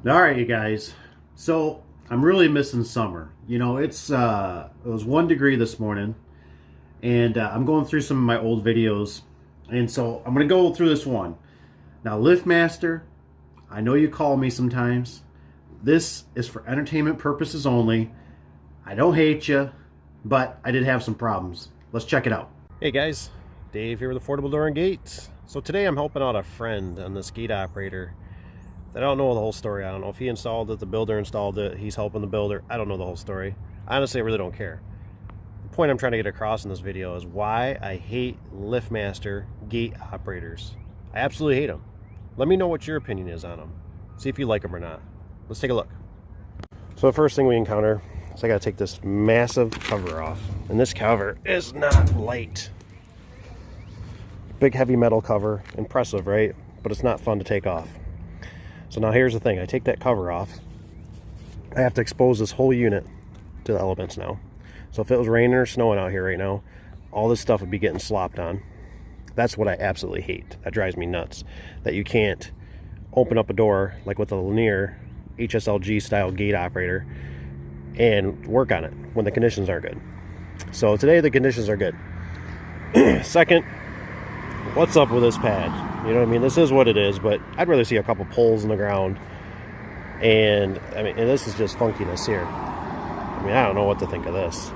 All right, you guys. So I'm really missing summer. It was 1 degree this morning, and I'm going through some of my old videos, and so I'm gonna go through this one. Now, Liftmaster, I know you call me sometimes. This is for entertainment purposes only. I don't hate you, but I did have some problems. Let's check it out. Hey guys, Dave here with Affordable Door and Gates. So today I'm helping out a friend on this gate operator. I don't know the whole story. I don't know if he installed it, the builder installed it, he's helping the builder. I don't know the whole story. Honestly, I really don't care. The point I'm trying to get across in this video is why I hate Liftmaster gate operators. I absolutely hate them. Let me know what your opinion is on them. See if you like them or not. Let's take a look. So the first thing we encounter is I gotta take this massive cover off. And this cover is not light. Big heavy metal cover, impressive, right? But it's not fun to take off. So now here's the thing, I take that cover off, I have to expose this whole unit to the elements now. So if it was raining or snowing out here right now, all this stuff would be getting slopped on. That's what I absolutely hate. That drives me nuts. That you can't open up a door like with a linear HSLG style gate operator and work on it when the conditions are good. So today the conditions are good. Second, what's up with this pad? You know what I mean? This is what it is, but I'd rather see a couple poles in the ground. And I mean, and this is just funkiness here. I mean, I don't know what to think of this.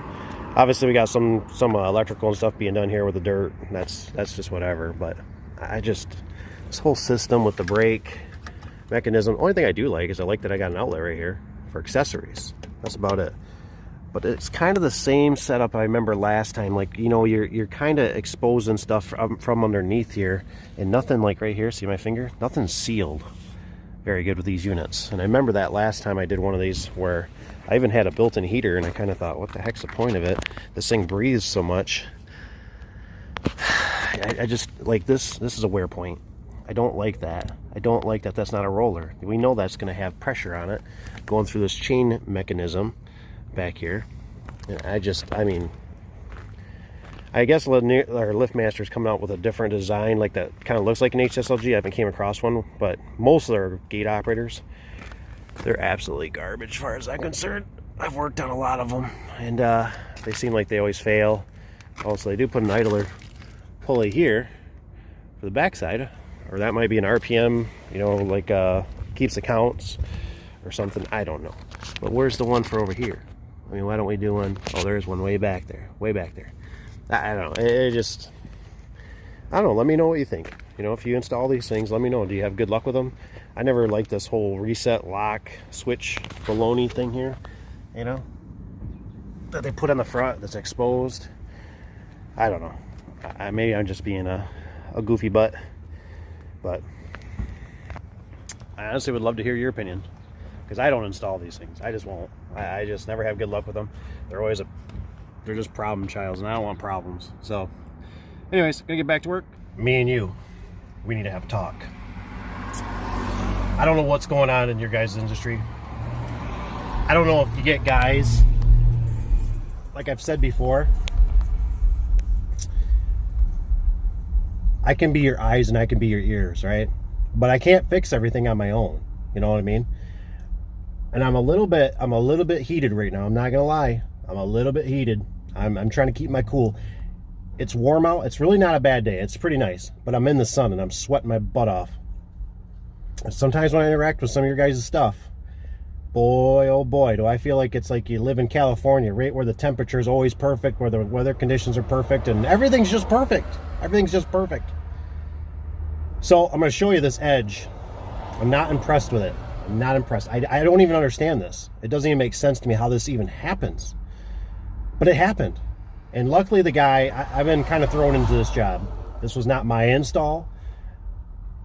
Obviously, we got some electrical and stuff being done here with the dirt. That's just whatever. But this whole system with the brake mechanism. The only thing I do like is I like that I got an outlet right here for accessories. That's about it. But it's kind of the same setup I remember last time. Like, you know, you're kind of exposing stuff from underneath here, and nothing like right here, see my finger? Nothing's sealed very good with these units. And I remember that last time I did one of these where I even had a built-in heater, and I kind of thought, what the heck's the point of it? This thing breathes so much. I just, like, this is a wear point. I don't like that. I don't like that that's not a roller. We know that's going to have pressure on it going through this chain mechanism back here. And I guess Liftmaster's coming out with a different design, like that kind of looks like an HSLG. I haven't came across one, but most of their gate operators, they're absolutely garbage as far as I'm concerned. I've worked on a lot of them, and they seem like they always fail. Also, they do put an idler pulley here for the backside, or that might be an RPM, you know, like keeps the counts or something. I don't know. But where's the one for over here? I mean, why don't we do one? Oh, there's one way back there. Way back there. I don't know. I don't know. Let me know what you think. You know, if you install these things, let me know. Do you have good luck with them? I never liked this whole reset lock switch baloney thing here, you know, that they put on the front that's exposed. I don't know. Maybe I'm just being a goofy butt, but I honestly would love to hear your opinion, because I don't install these things. I just won't. I just never have good luck with them. They're just problem childs, and I don't want problems. So anyways, gonna get back to work. Me and you, we need to have a talk. I don't know what's going on in your guys' industry. I don't know if you get guys, like I've said before, I can be your eyes and I can be your ears, right? But I can't fix everything on my own. You know what I mean? And I'm a little bit heated right now. I'm not gonna lie. I'm a little bit heated. I'm trying to keep my cool. It's warm out. It's really not a bad day. It's pretty nice. But I'm in the sun and I'm sweating my butt off. And sometimes when I interact with some of your guys' stuff, boy, oh boy, do I feel like it's like you live in California, right, where the temperature is always perfect, where the weather conditions are perfect, and everything's just perfect. Everything's just perfect. So I'm going to show you this edge. I'm not impressed with it. I'm not impressed. I don't even understand this. It doesn't even make sense to me how this even happens. But it happened. And luckily the guy, I've been kind of thrown into this job. This was not my install.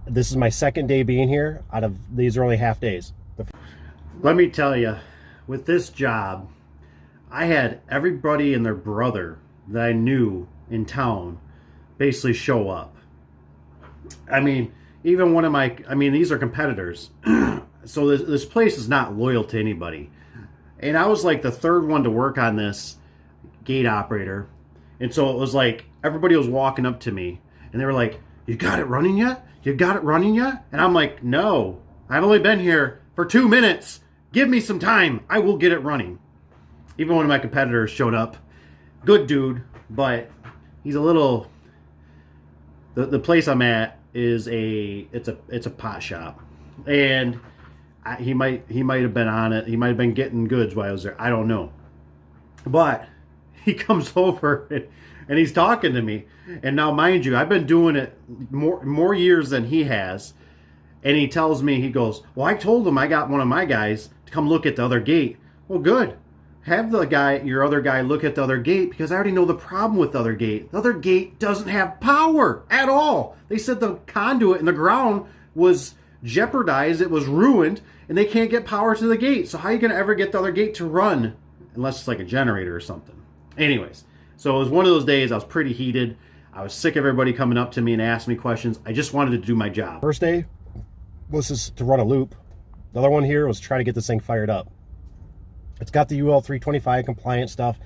This is my second day being here. Out of these are only half days. Let me tell you, with this job, I had everybody and their brother that I knew in town basically show up. I mean, even one of my, these are competitors. So this place is not loyal to anybody. And I was like the third one to work on this gate operator. And so it was like, everybody was walking up to me and they were like, "You got it running yet? You got it running yet?" And I'm like, "No, I've only been here for 2 minutes. Give me some time. I will get it running. Even one of my competitors showed up. Good dude, but he's a little... The place I'm at is it's a pot shop. And he might have been on it. He might have been getting goods while I was there. I don't know. But he comes over and he's talking to me. And now, mind you, I've been doing it more years than he has. And he tells me, he goes, well, I told him I got one of my guys to come look at the other gate. Well, good. Have your other guy look at the other gate, because I already know the problem with the other gate. The other gate doesn't have power at all. They said the conduit in the ground was jeopardized. It was ruined, and they can't get power to the gate. So how are you going to ever get the other gate to run? Unless it's like a generator or something. Anyways, so it was one of those days I was pretty heated. I was sick of everybody coming up to me and asking me questions. I just wanted to do my job. First day was just to run a loop. The other one here was try to get this thing fired up. It's got the UL 325 compliant stuff.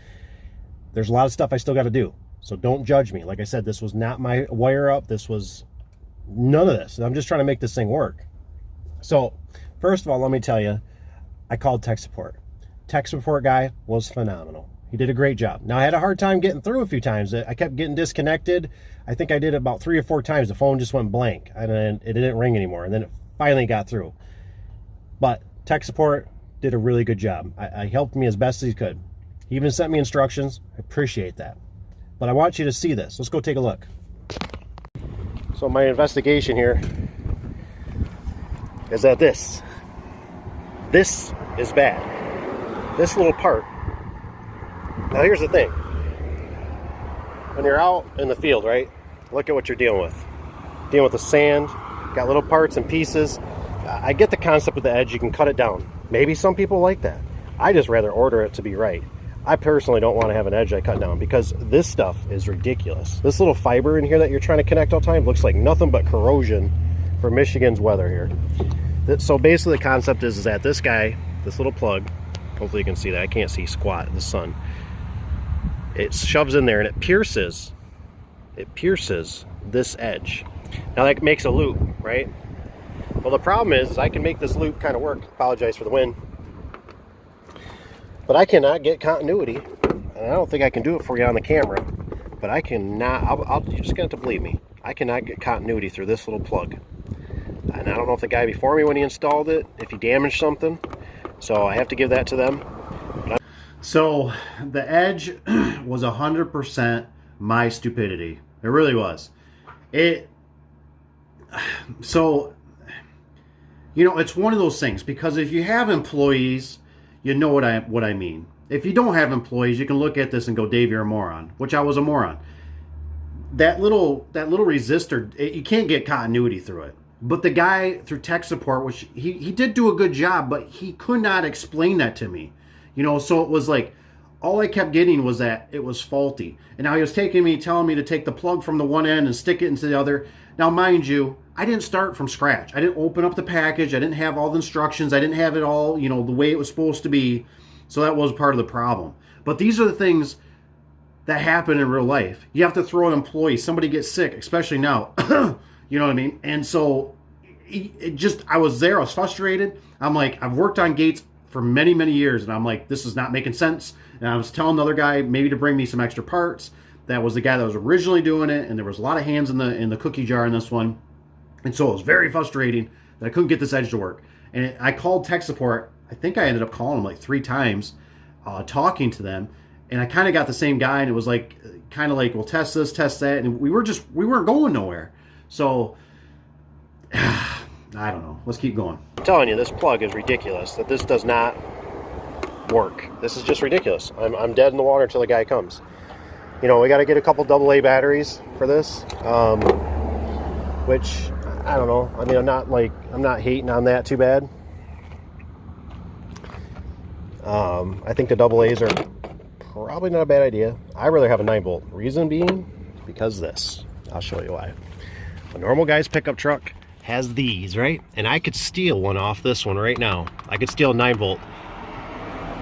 There's a lot of stuff I still got to do. So don't judge me. Like I said, this was not my wire up. This was none of this. I'm just trying to make this thing work. So first of all, let me tell you, I called tech support. Tech support guy was phenomenal. He did a great job. Now, I had a hard time getting through a few times. I kept getting disconnected. I think I did about 3 or 4 times. The phone just went blank and then it didn't ring anymore. And then it finally got through. But tech support did a really good job. I helped me as best as he could. He even sent me instructions. I appreciate that. But I want you to see this. Let's go take a look. So my investigation here is that this is bad. This little part. Now here's the thing. When you're out in the field, right? Look at what you're dealing with. Dealing with the sand, got little parts and pieces. I get the concept of the edge. You can cut it down. Maybe some people like that. I just rather order it to be right. I personally don't want to have an edge I cut down, because this stuff is ridiculous. This little fiber in here that you're trying to connect all the time looks like nothing but corrosion for Michigan's weather here. So basically the concept is that this guy, this little plug, hopefully you can see that. I can't see squat in the sun. It shoves in there and it pierces this edge. Now that makes a loop, right? Well, the problem is I can make this loop kind of work. Apologize for the wind. But I cannot get continuity. And I don't think I can do it for you on the camera. But I cannot, you're just going to have to believe me. I cannot get continuity through this little plug. And I don't know if the guy before me, when he installed it, if he damaged something. So I have to give that to them. So the edge was 100% my stupidity. It really was. So... You know, it's one of those things, because if you have employees, you know what I mean. If you don't have employees, you can look at this and go, Dave, you're a moron, which I was a moron. That little resistor, you can't get continuity through it. But the guy through tech support, which he did do a good job, but he could not explain that to me. You know, so it was like, all I kept getting was that it was faulty. And now he was telling me to take the plug from the one end and stick it into the other. Now, mind you, I didn't start from scratch. I didn't open up the package. I didn't have all the instructions. I didn't have it all, you know, the way it was supposed to be. So that was part of the problem. But these are the things that happen in real life. You have to throw an employee. Somebody gets sick, especially now. You know what I mean? And so I was there. I was frustrated. I'm like, I've worked on gates for many, many years. And I'm like, this is not making sense. And I was telling the other guy maybe to bring me some extra parts. That was the guy that was originally doing it, and there was a lot of hands in the cookie jar in this one. And so it was very frustrating that I couldn't get this edge to work. And I called tech support. I think I ended up calling them like 3 times, talking to them. And I kind of got the same guy, and it was like, kind of like, well, test this, test that. And we weren't going nowhere. So, I don't know. Let's keep going. I'm telling you, this plug is ridiculous, that this does not work. This is just ridiculous. I'm dead in the water until the guy comes. You know, we got to get a couple AA batteries for this, which, I don't know. I mean, I'm not hating on that too bad. I think the AA's are probably not a bad idea. I'd rather have a 9-volt. Reason being, because this. I'll show you why. A normal guy's pickup truck has these, right? And I could steal one off this one right now. I could steal a 9-volt.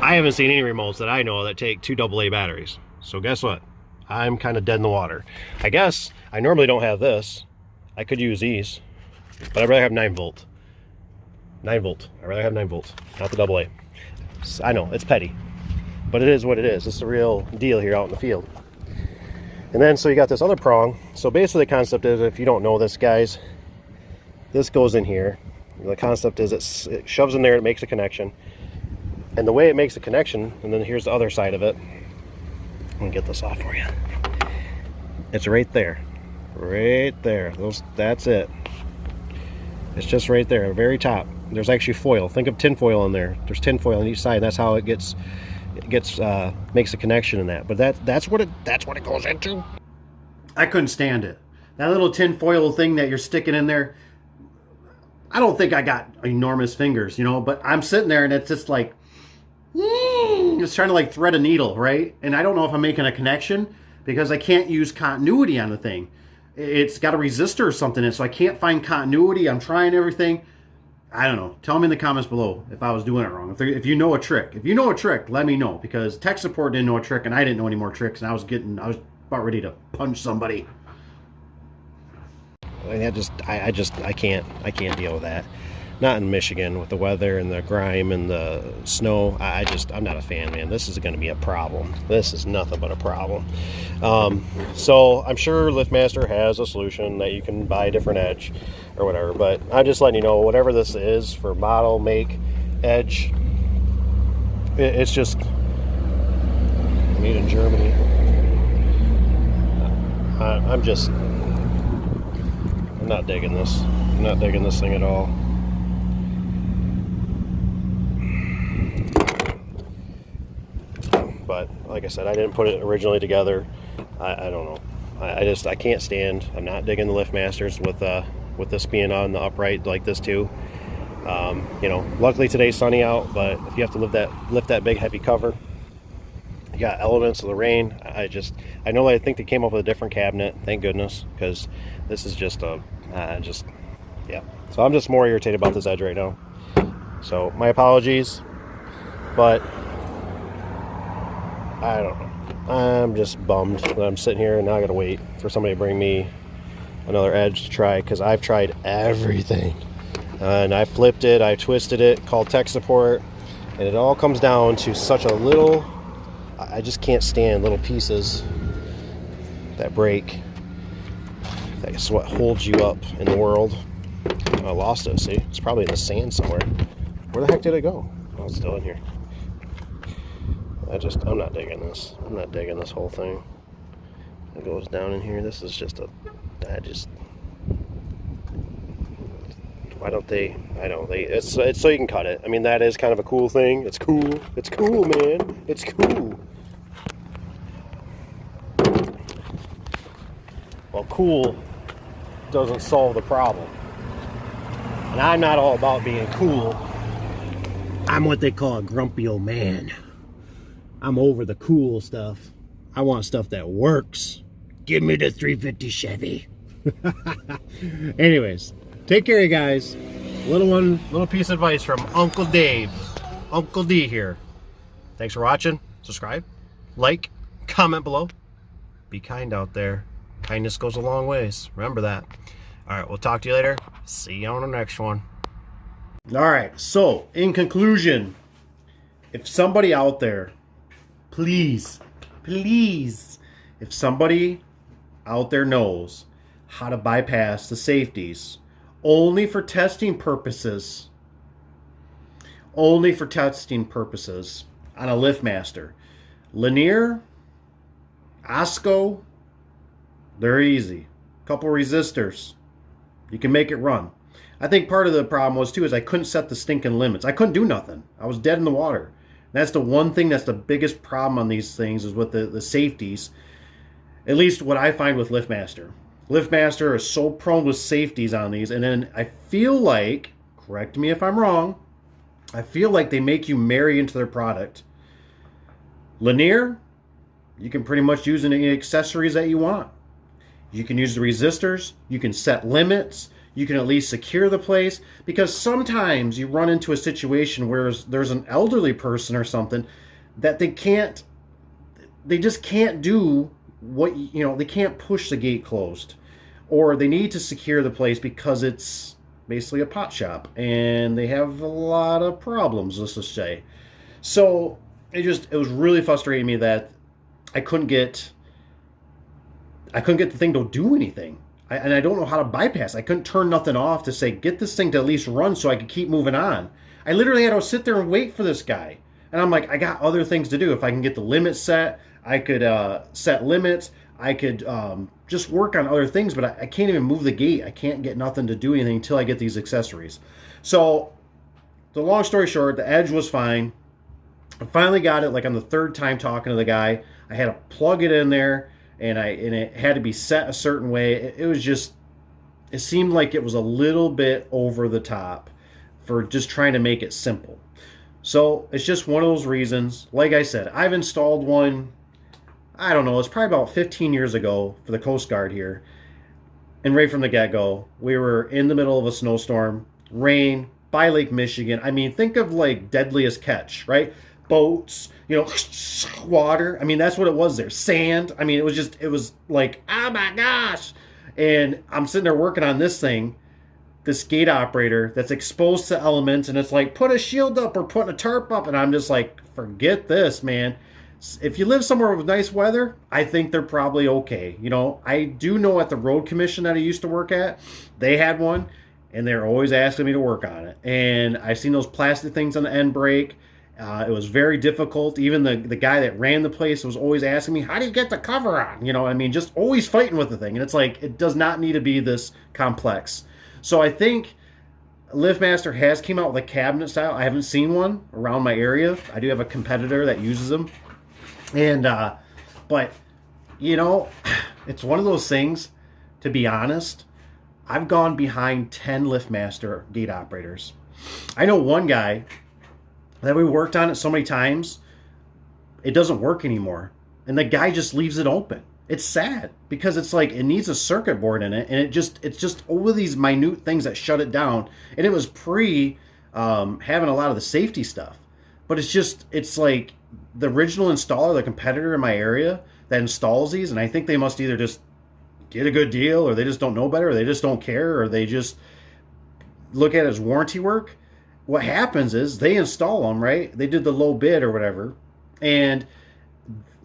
I haven't seen any remotes that I know that take 2 AA batteries. So guess what? I'm kind of dead in the water. I guess I normally don't have this. I could use these, but I'd rather have 9-volt. 9 volt. I'd rather have 9 volts, not the AA. I know, it's petty, but it is what it is. It's the real deal here out in the field. And then, so you got this other prong. So basically the concept is, if you don't know this, guys, this goes in here. The concept is it shoves in there, it makes a connection. And the way it makes a connection, and then here's the other side of it. I'm gonna get this off for you. It's right there. Right there. That's it. It's just right there, very top. There's actually foil. Think of tin foil in there. There's tin foil on each side. That's how it makes a connection in that. But that's what it goes into. I couldn't stand it. That little tin foil thing that you're sticking in there. I don't think I got enormous fingers, you know, but I'm sitting there and it's just like, just trying to like thread a needle, right? And I don't know if I'm making a connection because I can't use continuity on the thing. It's got a resistor or something in it, so I can't find continuity. I'm trying everything. I don't know. Tell me in the comments below if I was doing it wrong. If you know a trick. If you know a trick, let me know, because tech support didn't know a trick and I didn't know any more tricks, and I was about ready to punch somebody. I can't deal with that. Not in Michigan with the weather and the grime and the snow. I'm not a fan, man. This is going to be a problem. This is nothing but a problem. So I'm sure Liftmaster has a solution that you can buy a different edge or whatever, but I'm just letting you know, whatever this is for model, make, edge, it's just made in Germany. I'm not digging this. I'm not digging this thing at all. But like I said, I didn't put it originally together. I don't know. I can't stand. I'm not digging the Liftmasters with this being on the upright like this too. You know, luckily today's sunny out, but if you have to lift that big heavy cover, you got elements of the rain. I know I think they came up with a different cabinet. Thank goodness, because this is just yeah. So I'm just more irritated about this edge right now. So my apologies, but I don't know. I'm just bummed that I'm sitting here and now I gotta wait for somebody to bring me another edge to try, because I've tried everything. And I flipped it, I twisted it, called tech support, and it all comes down to such a little, I just can't stand little pieces that break. That's what holds you up in the world. I lost it, see? It's probably in the sand somewhere. Where the heck did it go? Oh, it's still in here. I'm not digging this. I'm not digging this whole thing. It goes down in here. This is just why don't they, it's so you can cut it. I mean, that is kind of a cool thing. It's cool. It's cool, man. It's cool. Well, cool doesn't solve the problem. And I'm not all about being cool. I'm what they call a grumpy old man. I'm over the cool stuff. I want stuff that works. Give me the 350 Chevy. Anyways, take care, you guys. Little piece of advice from Uncle Dave. Uncle D here. Thanks for watching. Subscribe, like, comment below. Be kind out there. Kindness goes a long ways. Remember that. All right, we'll talk to you later. See you on the next one. All right, so in conclusion, if somebody out there, please, if somebody out there knows how to bypass the safeties only for testing purposes on a Liftmaster, Linear, Osco, they're easy. Couple resistors, you can make it run. I think part of the problem was too is I couldn't set the stinking limits. I couldn't do nothing. I was dead in the water. That's the one thing that's the biggest problem on these things, is with the safeties. At least what I find with Liftmaster. Liftmaster is so prone with safeties on these, and then I feel like, correct me if I'm wrong, I feel like they make you marry into their product. Linear, you can pretty much use any accessories that you want. You can use the resistors, you can set limits, you can at least secure the place, because sometimes you run into a situation where there's an elderly person or something that they just can't do what, you know, they can't push the gate closed, or they need to secure the place because it's basically a pot shop, and they have a lot of problems, let's just say. So it was really frustrating me that I couldn't get the thing to do anything. And I don't know how to bypass. I couldn't turn nothing off to say, get this thing to at least run so I could keep moving on. I literally had to sit there and wait for this guy. And I'm like, I got other things to do. If I can get the limits set, I could set limits. I could just work on other things, but I can't even move the gate. I can't get nothing to do anything until I get these accessories. So the long story short, the edge was fine. I finally got it like on the third time talking to the guy. I had to plug it in there, and it had to be set a certain way. It seemed like it was a little bit over the top for just trying to make it simple. So it's just one of those reasons. Like I said, I've installed one, I don't know, it's probably about 15 years ago for the Coast Guard here. And right from the get-go, we were in the middle of a snowstorm, rain, by Lake Michigan. I mean, think of like Deadliest Catch, right? Boats, water. I mean, that's what it was there. Sand. I mean, it was like, oh my gosh. And I'm sitting there working on this thing, this gate operator that's exposed to elements, and it's like, put a shield up or put a tarp up. And I'm just like, forget this, man. If you live somewhere with nice weather, I think they're probably okay. I do know at the road commission that I used to work at, they had one, and they're always asking me to work on it. And I've seen those plastic things on the end brake. It was very difficult. Even the guy that ran the place was always asking me, how do you get the cover on? Just always fighting with the thing. And it's like, it does not need to be this complex. So I think Liftmaster has came out with a cabinet style. I haven't seen one around my area. I do have a competitor that uses them. And, but, it's one of those things, to be honest, I've gone behind 10 Liftmaster gate operators. I know one guy that we worked on it so many times, it doesn't work anymore. And the guy just leaves it open. It's sad because it's like it needs a circuit board in it, and it's just over these minute things that shut it down. And it was pre having a lot of the safety stuff. But it's like the original installer, the competitor in my area that installs these, and I think they must either just get a good deal, or they just don't know better, or they just don't care, or they just look at it as warranty work. What happens is they install them, right? They did the low bid or whatever, and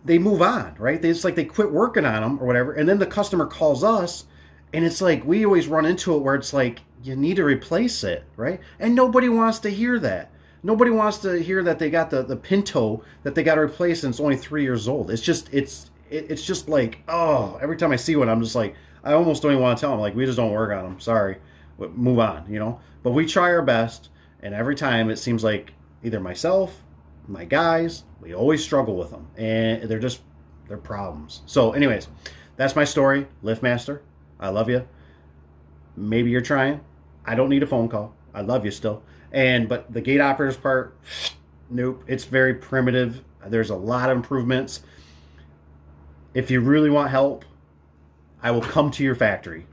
they move on, right? It's like they quit working on them or whatever, and then the customer calls us, and it's like we always run into it where it's like, you need to replace it, right? And nobody wants to hear that. Nobody wants to hear that they got the Pinto that they got to replace and it's only 3 years old. It's just like, oh, every time I see one, I'm just like, I almost don't even want to tell them, like, we just don't work on them. Sorry, move on, But we try our best. And every time it seems like either myself, my guys, we always struggle with them. And they're problems. So anyways, that's my story. Liftmaster, I love you. Maybe you're trying. I don't need a phone call. I love you still. But the gate operators part, nope. It's very primitive. There's a lot of improvements. If you really want help, I will come to your factory.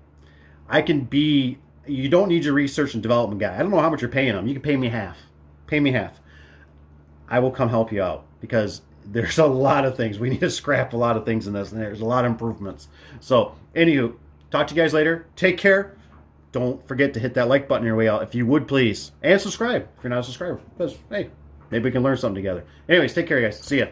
You don't need your research and development guy. I don't know how much you're paying them. You can pay me half. Pay me half. I will come help you out because there's a lot of things. We need to scrap a lot of things in this, and there's a lot of improvements. So, anywho, talk to you guys later. Take care. Don't forget to hit that like button on your way out if you would, please. And subscribe if you're not a subscriber. Because, hey, maybe we can learn something together. Anyways, take care, guys. See ya.